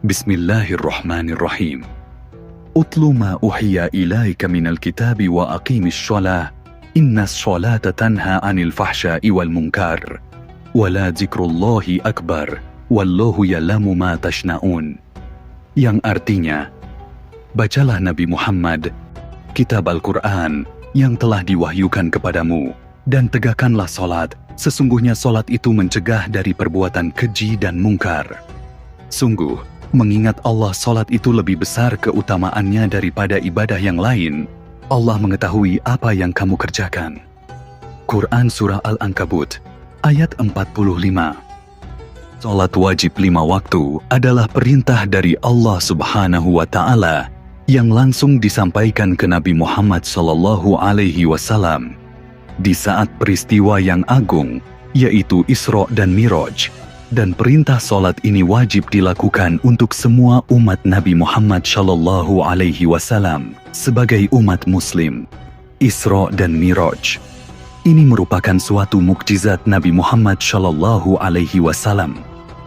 Bismillahirrahmanirrahim. Utlu ma uhiya ilaika minal kitabi wa aqimis sholah. Innas sholata tanha anil fahsya'i wal munkar. Wala zikrullahi akbar. Wallahu ya'lamu ma tashna'un. Yang artinya, bacalah Nabi Muhammad, kitab Al-Quran yang telah diwahyukan kepadamu, dan tegakkanlah solat. Sesungguhnya solat itu mencegah dari perbuatan keji dan mungkar. Sungguh, mengingat Allah, solat itu lebih besar keutamaannya daripada ibadah yang lain. Allah mengetahui apa yang kamu kerjakan. Quran Surah Al-Ankabut, ayat 45. Solat wajib 5 waktu adalah perintah dari Allah Subhanahu wa Ta'ala yang langsung disampaikan ke Nabi Muhammad SAW di saat peristiwa yang agung, yaitu Isra dan Miraj. Dan perintah solat ini wajib dilakukan untuk semua umat Nabi Muhammad SAW sebagai umat Muslim. Isra dan Miraj ini merupakan suatu mukjizat Nabi Muhammad SAW,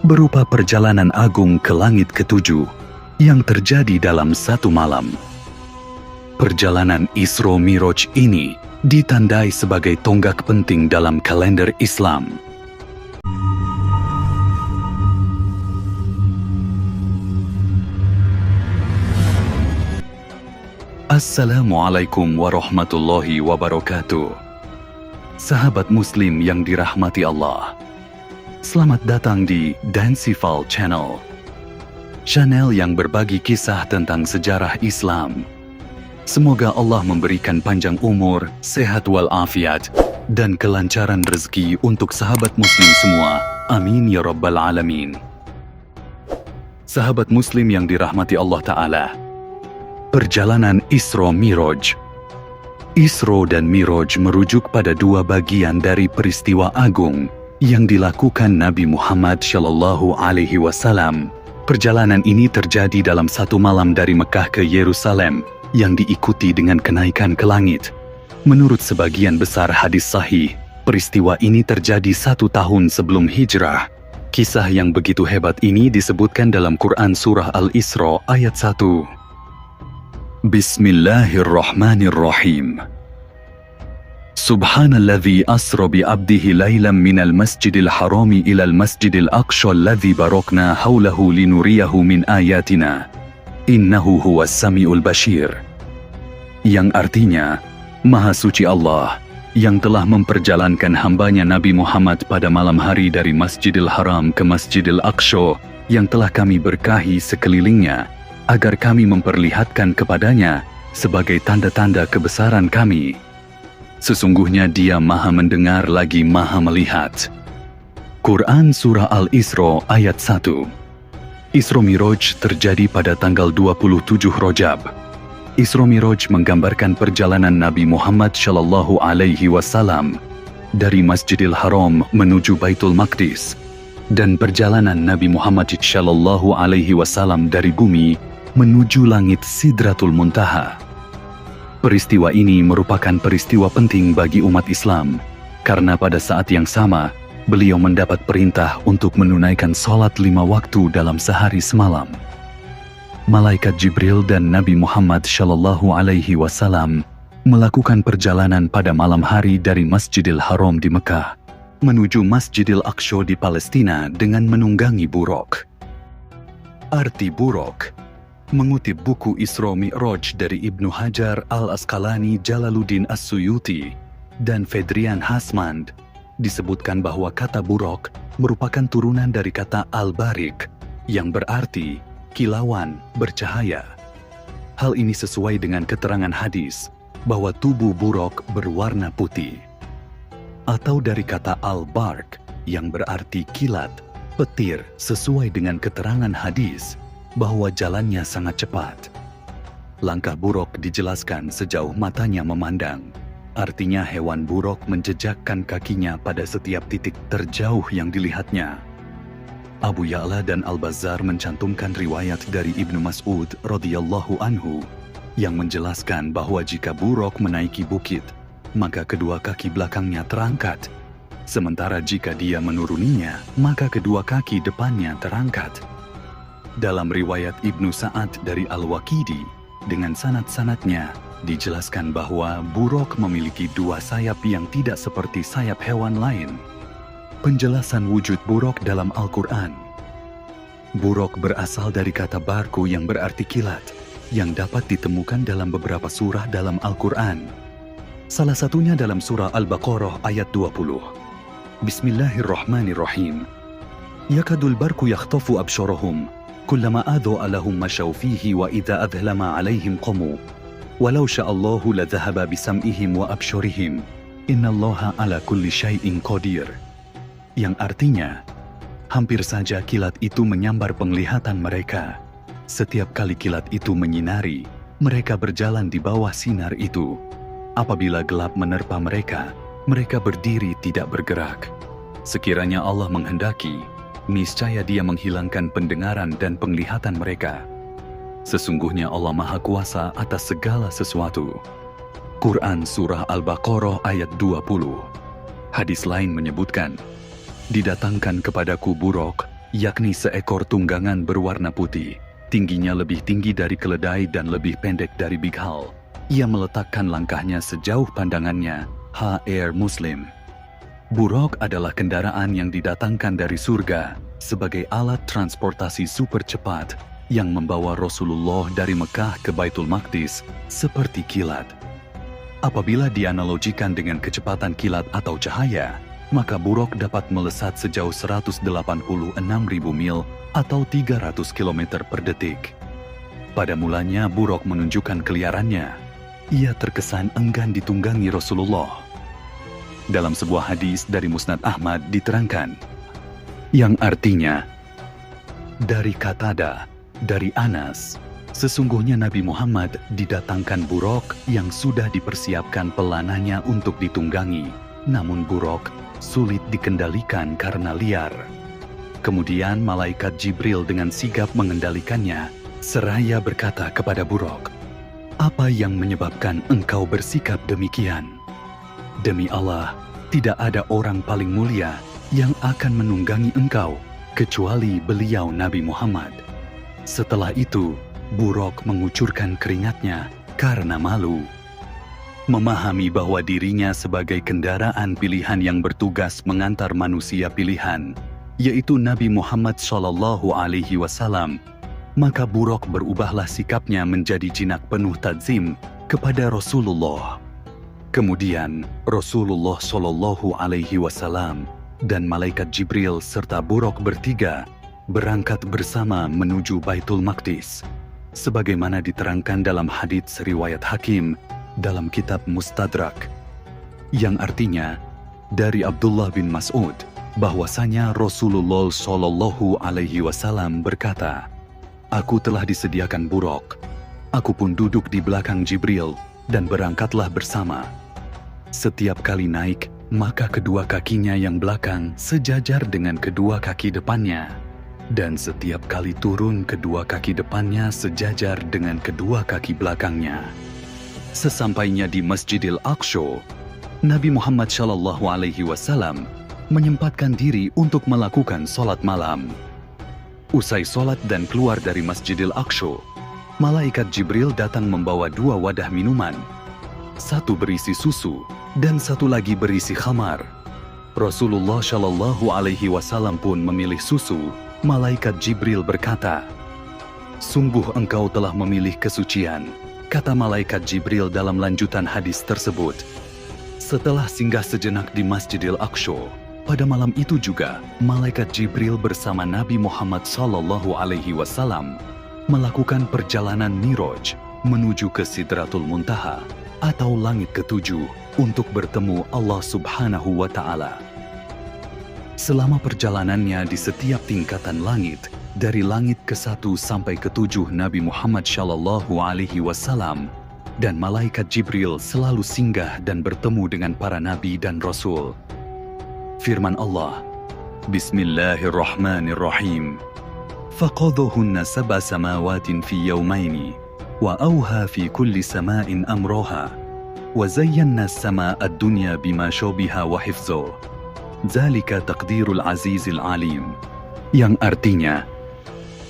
berupa perjalanan agung ke langit ketujuh yang terjadi dalam satu malam. Perjalanan Isra Miraj ini ditandai sebagai tonggak penting dalam kalender Islam. Assalamualaikum warahmatullahi wabarakatuh. Sahabat Muslim yang dirahmati Allah, selamat datang di Dansifal Channel, channel yang berbagi kisah tentang sejarah Islam. Semoga Allah memberikan panjang umur, sehat walafiat, dan kelancaran rezeki untuk sahabat Muslim semua. Amin ya Rabbal Alamin. Sahabat Muslim yang dirahmati Allah Ta'ala, perjalanan Isra Miraj. Isra dan Miraj merujuk pada dua bagian dari peristiwa agung yang dilakukan Nabi Muhammad SAW. Perjalanan ini terjadi dalam satu malam dari Mekah ke Yerusalem yang diikuti dengan kenaikan ke langit. Menurut sebagian besar hadis sahih, peristiwa ini terjadi 1 tahun sebelum hijrah. Kisah yang begitu hebat ini disebutkan dalam Quran Surah Al-Isra ayat 1. Bismillahirrahmanirrahim. Subhanalladzi asra bi 'abdihi lailan minal masjidil harami ilal masjidil aqsha alladzi barakna haulahu linuriyahu min ayatina. Innahu huwas samiul bashir. Yang artinya, Maha Suci Allah yang telah memperjalankan hambanya Nabi Muhammad pada malam hari dari Masjidil Haram ke Masjidil Aqsha yang telah kami berkahi sekelilingnya, agar kami memperlihatkan kepadanya sebagai tanda-tanda kebesaran kami. Sesungguhnya Dia Maha mendengar lagi Maha melihat. Quran Surah Al-Isra ayat 1. Isra Miraj terjadi pada tanggal 27 Rajab. Isra Miraj menggambarkan perjalanan Nabi Muhammad SAW dari Masjidil Haram menuju Baitul Maqdis, dan perjalanan Nabi Muhammad SAW dari bumi menuju langit Sidratul Muntaha. Peristiwa ini merupakan peristiwa penting bagi umat Islam, karena pada saat yang sama, beliau mendapat perintah untuk menunaikan sholat 5 waktu dalam sehari semalam. Malaikat Jibril dan Nabi Muhammad SAW melakukan perjalanan pada malam hari dari Masjidil Haram di Mekah menuju Masjidil Aqsha di Palestina dengan menunggangi buruk. Arti buruk. Mengutip buku Isra Mi'raj dari Ibnu Hajar Al-Asqalani, Jalaluddin As-Suyuti, dan Fedrian Hasmand, disebutkan bahwa kata buruk merupakan turunan dari kata al-barik yang berarti kilauan, bercahaya. Hal ini sesuai dengan keterangan hadis bahwa tubuh buruk berwarna putih. Atau dari kata al-bark yang berarti kilat, petir, sesuai dengan keterangan hadis bahwa jalannya sangat cepat. Langkah buruk dijelaskan sejauh matanya memandang. Artinya hewan buruk menjejakkan kakinya pada setiap titik terjauh yang dilihatnya. Abu Ya'la dan Al-Bazzar mencantumkan riwayat dari Ibnu Mas'ud radhiyallahu anhu yang menjelaskan bahwa jika buruk menaiki bukit, maka kedua kaki belakangnya terangkat. Sementara jika dia menuruninya, maka kedua kaki depannya terangkat. Dalam riwayat Ibnu Sa'ad dari Al-Waqidi, dengan sanad-sanadnya, dijelaskan bahwa buruk memiliki dua sayap yang tidak seperti sayap hewan lain. Penjelasan wujud buruk dalam Al-Quran. Buruk berasal dari kata barku yang berarti kilat, yang dapat ditemukan dalam beberapa surah dalam Al-Quran. Salah satunya dalam surah Al-Baqarah ayat 20. Bismillahirrahmanirrahim. Yakadul barku yakhtafu absyarahum, kullama adha'a lahum masyaw fihi wa idza adhlama alaihim qamu. Walau sya'allahu ladhahaba bisam'ihim wa absyarihim. Innallaha ala kulli syai'in qadir. Yang artinya, hampir saja kilat itu menyambar penglihatan mereka. Setiap kali kilat itu menyinari, mereka berjalan di bawah sinar itu. Apabila gelap menerpa mereka, mereka berdiri tidak bergerak. Sekiranya Allah menghendaki, niscaya Dia menghilangkan pendengaran dan penglihatan mereka. Sesungguhnya Allah Maha Kuasa atas segala sesuatu. Quran Surah Al-Baqarah ayat 20. Hadis lain menyebutkan, didatangkan kepadaku buruk, yakni seekor tunggangan berwarna putih, tingginya lebih tinggi dari keledai dan lebih pendek dari bighal. Ia meletakkan langkahnya sejauh pandangannya. H.R. Muslim. Buruk adalah kendaraan yang didatangkan dari surga sebagai alat transportasi super cepat yang membawa Rasulullah dari Mekah ke Baitul Maqdis seperti kilat. Apabila dianalogikan dengan kecepatan kilat atau cahaya, maka buruk dapat melesat sejauh 186.000 mil atau 300 km per detik. Pada mulanya buruk menunjukkan keliarannya. Ia terkesan enggan ditunggangi Rasulullah. Dalam sebuah hadis dari Musnad Ahmad diterangkan, yang artinya, dari Qatada, dari Anas, sesungguhnya Nabi Muhammad didatangkan buruk yang sudah dipersiapkan pelananya untuk ditunggangi, namun buruk sulit dikendalikan karena liar. Kemudian malaikat Jibril dengan sigap mengendalikannya, seraya berkata kepada buruk, apa yang menyebabkan engkau bersikap demikian? Demi Allah, tidak ada orang paling mulia yang akan menunggangi engkau, kecuali beliau Nabi Muhammad. Setelah itu, buruk mengucurkan keringatnya karena malu. Memahami bahwa dirinya sebagai kendaraan pilihan yang bertugas mengantar manusia pilihan, yaitu Nabi Muhammad SAW, maka buruk berubahlah sikapnya menjadi jinak penuh tadzim kepada Rasulullah. Kemudian Rasulullah SAW dan malaikat Jibril serta buruk bertiga berangkat bersama menuju Baitul Maqdis, sebagaimana diterangkan dalam hadits riwayat Hakim dalam kitab Mustadrak, yang artinya dari Abdullah bin Mas'ud bahwasanya Rasulullah SAW berkata, aku telah disediakan buruk. Aku pun duduk di belakang Jibril dan berangkatlah bersama. Setiap kali naik, maka kedua kakinya yang belakang sejajar dengan kedua kaki depannya. Dan setiap kali turun, kedua kaki depannya sejajar dengan kedua kaki belakangnya. Sesampainya di Masjidil Aqsa, Nabi Muhammad SAW menyempatkan diri untuk melakukan sholat malam. Usai sholat dan keluar dari Masjidil Aqsa, malaikat Jibril datang membawa dua wadah minuman. Satu berisi susu dan satu lagi berisi khamar. Rasulullah SAW pun memilih susu. Malaikat Jibril berkata, sungguh engkau telah memilih kesucian, kata malaikat Jibril dalam lanjutan hadis tersebut. Setelah singgah sejenak di Masjidil Aqsa, pada malam itu juga, malaikat Jibril bersama Nabi Muhammad SAW melakukan perjalanan Miraj menuju ke Sidratul Muntaha atau langit ketujuh untuk bertemu Allah Subhanahu wa Ta'ala. Selama perjalanannya di setiap tingkatan langit, dari langit ke-1 sampai ke-7 Nabi Muhammad SAW dan malaikat Jibril selalu singgah dan bertemu dengan para nabi dan rasul. Firman Allah, Bismillahirrahmanirrahim. فَقَضَهُنَّ سَبْعَ سَمَاوَاتٍ فِي يَوْمَيْنِ وَأَوْحَى فِي كُلِّ سَمَاءٍ أَمْرَهَا وَزَيَّنَّا السَّمَاءَ الدُّنْيَا بِمَا شَبِهَا وَحِفْظًا ذَلِكَ تَقْدِيرُ الْعَزِيزِ الْعَلِيمِ. Yang artinya,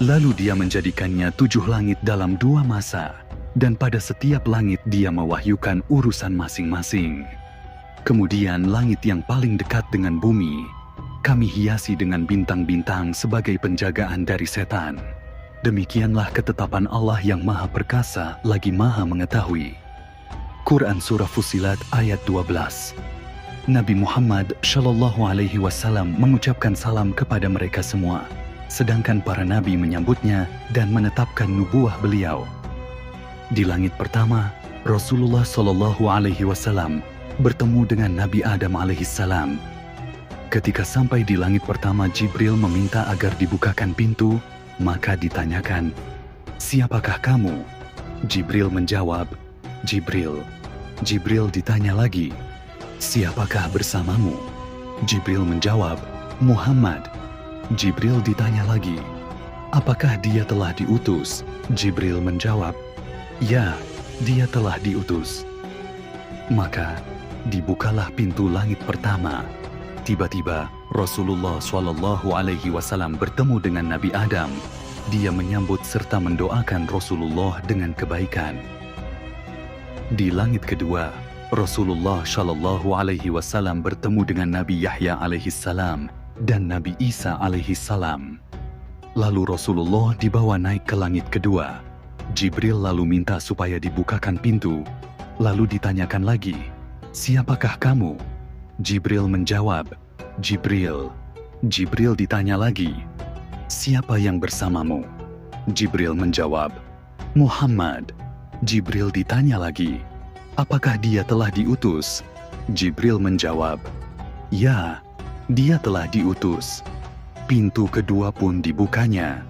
Lalu dia menjadikannya 7 langit dalam 2 masa, dan pada setiap langit dia mewahyukan urusan masing-masing. Kemudian langit yang paling dekat dengan bumi, kami hiasi dengan bintang-bintang sebagai penjagaan dari setan. Demikianlah ketetapan Allah yang Maha Perkasa lagi Maha Mengetahui. Quran Surah Fussilat ayat 12. Nabi Muhammad Shallallahu Alaihi Wasallam mengucapkan salam kepada mereka semua, sedangkan para nabi menyambutnya dan menetapkan nubuah beliau. Di langit pertama, Rasulullah Shallallahu Alaihi Wasallam bertemu dengan Nabi Adam alaihissalam. Ketika sampai di langit pertama, Jibril meminta agar dibukakan pintu, maka ditanyakan, "Siapakah kamu?" Jibril menjawab, "Jibril." Jibril ditanya lagi, "Siapakah bersamamu?" Jibril menjawab, "Muhammad." Jibril ditanya lagi, "Apakah dia telah diutus?" Jibril menjawab, "Ya, dia telah diutus." Maka dibukalah pintu langit pertama. Tiba-tiba Rasulullah Shallallahu Alaihi Wasallam bertemu dengan Nabi Adam. Dia menyambut serta mendoakan Rasulullah dengan kebaikan. Di langit kedua, Rasulullah Shallallahu Alaihi Wasallam bertemu dengan Nabi Yahya alaihissalam dan Nabi Isa alaihissalam. Lalu Rasulullah dibawa naik ke langit kedua. Jibril lalu minta supaya dibukakan pintu. Lalu ditanyakan lagi, "Siapakah kamu?" Jibril menjawab, "Jibril." Jibril ditanya lagi, "Siapa yang bersamamu?" Jibril menjawab, "Muhammad." Jibril ditanya lagi, "Apakah dia telah diutus?" Jibril menjawab, "Ya, dia telah diutus." Pintu kedua pun dibukanya.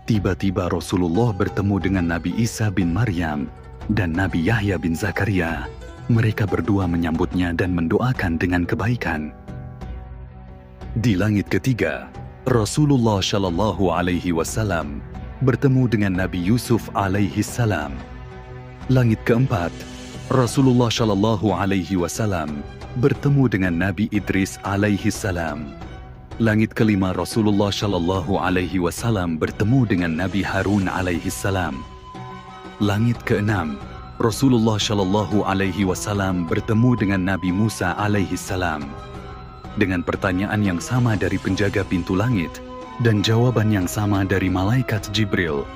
Tiba-tiba Rasulullah bertemu dengan Nabi Isa bin Maryam dan Nabi Yahya bin Zakaria. Mereka berdua menyambutnya dan mendoakan dengan kebaikan. Di langit ketiga, Rasulullah Shallallahu Alaihi Wasallam bertemu dengan Nabi Yusuf alaihissalam. Langit keempat, Rasulullah Shallallahu Alaihi Wasallam bertemu dengan Nabi Idris alaihissalam. Langit kelima, Rasulullah Shallallahu Alaihi Wasallam bertemu dengan Nabi Harun alaihissalam. Langit keenam, Rasulullah Shallallahu Alaihi Wasallam bertemu dengan Nabi Musa alaihissalam. Dengan pertanyaan yang sama dari penjaga pintu langit dan jawaban yang sama dari malaikat Jibril,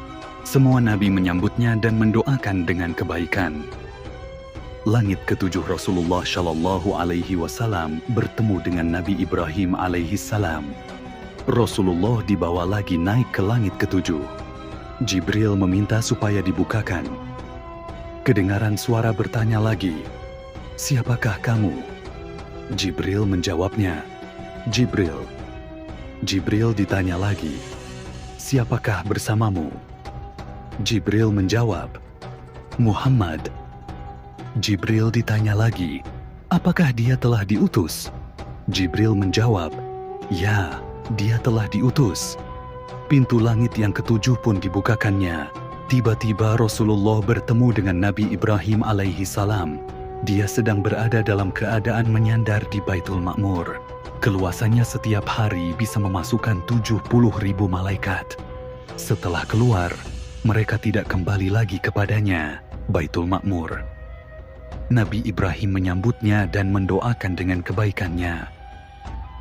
semua nabi menyambutnya dan mendoakan dengan kebaikan. Langit ketujuh, Rasulullah Shallallahu Alaihi Wasallam bertemu dengan Nabi Ibrahim alaihissalam. Rasulullah dibawa lagi naik ke langit ketujuh. Jibril meminta supaya dibukakan. Kedengaran suara bertanya lagi, "Siapakah kamu?" Jibril menjawabnya, "Jibril." Jibril ditanya lagi, "Siapakah bersamamu?" Jibril menjawab, "Muhammad." Jibril ditanya lagi, "Apakah dia telah diutus?" Jibril menjawab, "Ya, dia telah diutus." Pintu langit yang ketujuh pun dibukakannya. Tiba-tiba Rasulullah bertemu dengan Nabi Ibrahim alaihissalam. Dia sedang berada dalam keadaan menyandar di Baitul Ma'mur. Keluasannya setiap hari bisa memasukkan 70.000 malaikat. Setelah keluar, mereka tidak kembali lagi kepadanya, Baitul Ma'mur. Nabi Ibrahim menyambutnya dan mendoakan dengan kebaikannya.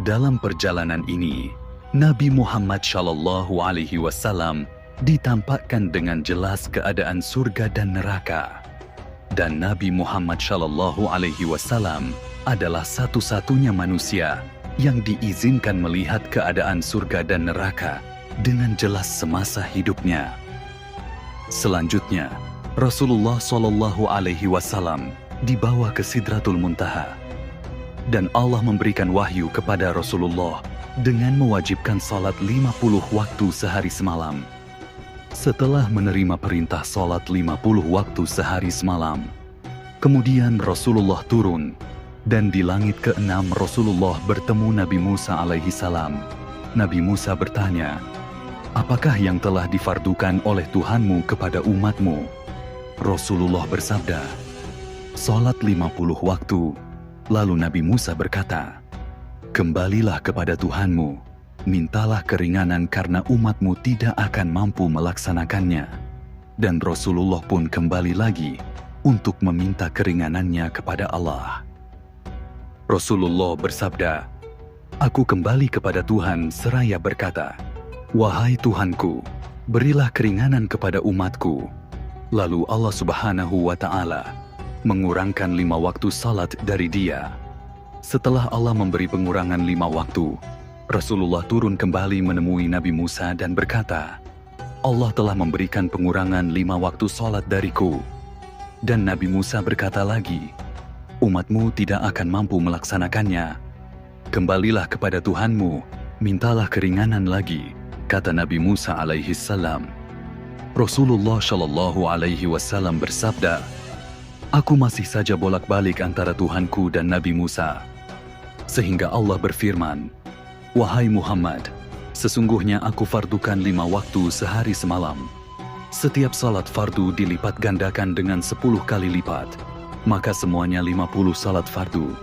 Dalam perjalanan ini, Nabi Muhammad Shallallahu Alaihi Wasallam ditampakkan dengan jelas keadaan surga dan neraka. Dan Nabi Muhammad Shallallahu Alaihi Wasallam adalah satu-satunya manusia yang diizinkan melihat keadaan surga dan neraka dengan jelas semasa hidupnya. Selanjutnya, Rasulullah Shallallahu Alaihi Wasallam dibawa ke Sidratul Muntaha. Dan Allah memberikan wahyu kepada Rasulullah dengan mewajibkan salat 50 waktu sehari semalam. Setelah menerima perintah salat 50 waktu sehari semalam, kemudian Rasulullah turun, dan di langit keenam Rasulullah bertemu Nabi Musa alaihissalam. Nabi Musa bertanya, "Apakah yang telah difardukan oleh Tuhanmu kepada umatmu?" Rasulullah bersabda, "Salat 50 waktu." Lalu Nabi Musa berkata, "Kembalilah kepada Tuhanmu." mintalah keringanan karena umatmu tidak akan mampu melaksanakannya. Dan Rasulullah pun kembali lagi untuk meminta keringanannya kepada Allah. Rasulullah bersabda, "Aku kembali kepada Tuhan seraya berkata, 'Wahai Tuhanku, berilah keringanan kepada umatku.' Lalu Allah Subhanahu wa Ta'ala mengurangkan 5 waktu salat dari dia. Setelah Allah memberi pengurangan 5 waktu, Rasulullah turun kembali menemui Nabi Musa dan berkata, 'Allah telah memberikan pengurangan 5 waktu salat dariku.' Dan Nabi Musa berkata lagi, 'Umatmu tidak akan mampu melaksanakannya. Kembalilah kepada Tuhanmu, mintalah keringanan lagi,' kata Nabi Musa alaihi salam. Rasulullah Shallallahu alaihi wasallam bersabda, 'Aku masih saja bolak-balik antara Tuhanku dan Nabi Musa.' Sehingga Allah berfirman, 'Wahai Muhammad, sesungguhnya aku fardukan 5 waktu sehari semalam. Setiap salat fardu dilipat gandakan dengan 10 kali lipat, maka semuanya 50 salat fardu.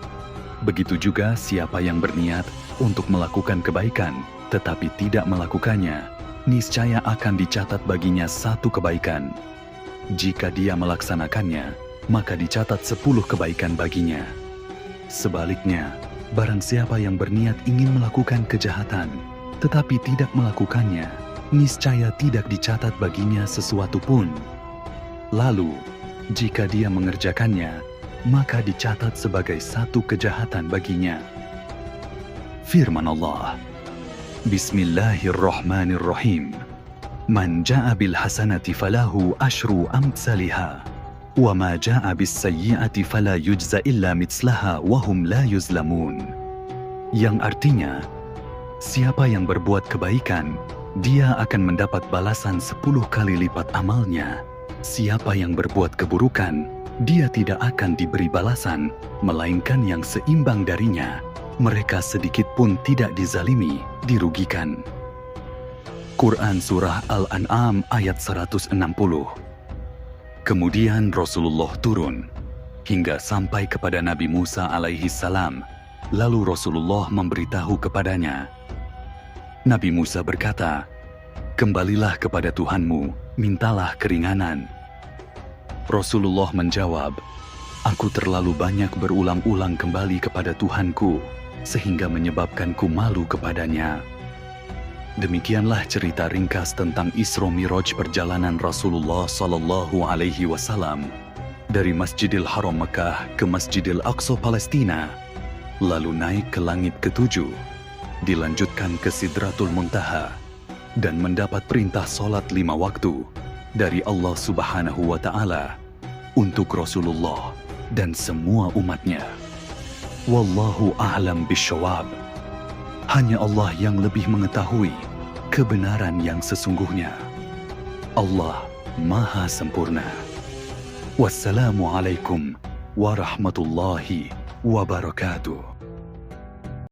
Begitu juga siapa yang berniat untuk melakukan kebaikan, tetapi tidak melakukannya, niscaya akan dicatat baginya 1 kebaikan. Jika dia melaksanakannya, maka dicatat 10 kebaikan baginya. Sebaliknya, barang siapa yang berniat ingin melakukan kejahatan, tetapi tidak melakukannya, niscaya tidak dicatat baginya sesuatu pun. Lalu, jika dia mengerjakannya, maka dicatat sebagai 1 kejahatan baginya." Firman Allah, Bismillahirrahmanirrahim. "Man ja'a bil hasanati falahu asyru amsalihha, wa ma ja'a bis sayyi'ati fala yujza illa mitslaha wa hum la yuzlamun." Yang artinya, siapa yang berbuat kebaikan, dia akan mendapat balasan 10 kali lipat amalnya. Siapa yang berbuat keburukan, dia tidak akan diberi balasan, melainkan yang seimbang darinya. Mereka sedikit pun tidak dizalimi, dirugikan. Quran Surah Al-An'am ayat 160. Kemudian Rasulullah turun, hingga sampai kepada Nabi Musa alaihi salam. Lalu Rasulullah memberitahu kepadanya. Nabi Musa berkata, "Kembalilah kepada Tuhanmu, mintalah keringanan." Rasulullah menjawab, "Aku terlalu banyak berulang-ulang kembali kepada Tuhanku, sehingga menyebabkanku malu kepadanya." Demikianlah cerita ringkas tentang Isra Miraj perjalanan Rasulullah Sallallahu Alaihi Wasallam dari Masjidil Haram Mekah ke Masjidil Aqsa Palestina, lalu naik ke langit ke-7, dilanjutkan ke Sidratul Muntaha, dan mendapat perintah salat 5 waktu dari Allah Subhanahu wa Ta'ala untuk Rasulullah dan semua umatnya. Wallahu a'lam bisyawab. Hanya Allah yang lebih mengetahui kebenaran yang sesungguhnya. Allah Maha Sempurna. Wassalamualaikum warahmatullahi wabarakatuh.